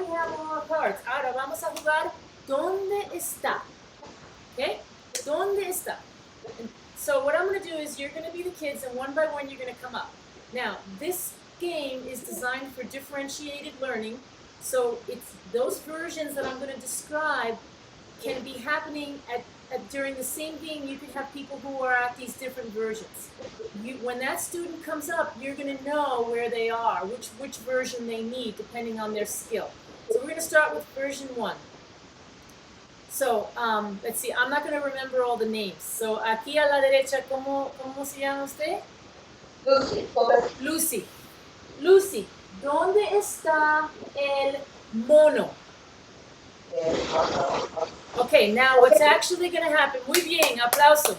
we have all our cards. Ahora vamos a jugar Donde Esta. Okay? Donde Esta? And so what I'm going to do is you're going to be the kids, and one by one you're going to come up. Now, this game is designed for differentiated learning, so it's those versions that I'm going to describe can be happening during the same game. You could have people who are at these different versions. When that student comes up, you're going to know where they are, which version they need, depending on their skill. So we're going to start with version 1. So, let's see, I'm not going to remember all the names. So, aquí a la derecha, ¿cómo se llama usted? Lucy. Lucy. Lucy, ¿dónde está el mono? Okay, now what's actually going to happen? Muy bien, aplauso.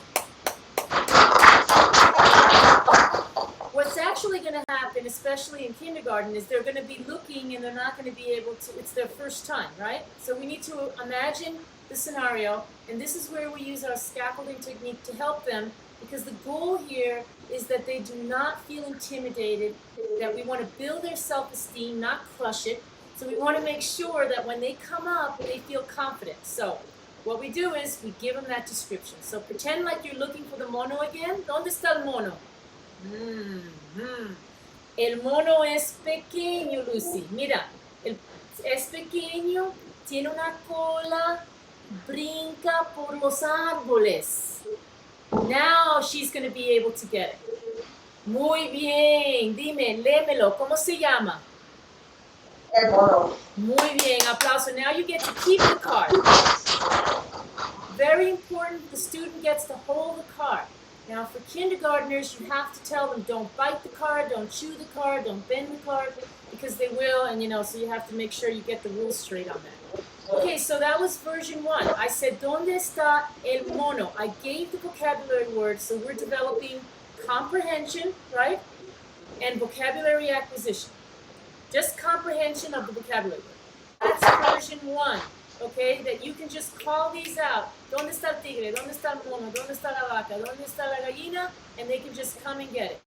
What's actually going to happen, especially in kindergarten, is they're going to be looking and they're not going to be able to, it's their first time, right? So we need to imagine the scenario, and this is where we use our scaffolding technique to help them, because the goal here is that they do not feel intimidated, that we want to build their self-esteem, not crush it. So we want to make sure that when they come up, they feel confident. So what we do is we give them that description. So pretend like you're looking for the mono again. ¿Dónde está el mono? El mono es pequeño, Lucy. Mira, es pequeño, tiene una cola, brinca por los árboles. Now she's going to be able to get it. Muy bien. Dime, léemelo. ¿Cómo se llama? El mono. Muy bien, aplauso. Now you get to keep the card. Very important, the student gets to hold the card. Now for kindergartners, you have to tell them, don't bite the card, don't chew the card, don't bend the card, because they will, and so you have to make sure you get the rules straight on that. Okay, so that was version 1. I said, ¿Dónde está el mono? I gave the vocabulary words, so we're developing comprehension, right? And vocabulary acquisition. Just comprehension of the vocabulary. That's version 1, okay? That you can just call these out. ¿Dónde está el tigre? ¿Dónde está el mono? ¿Dónde está la vaca? ¿Dónde está la gallina? And they can just come and get it.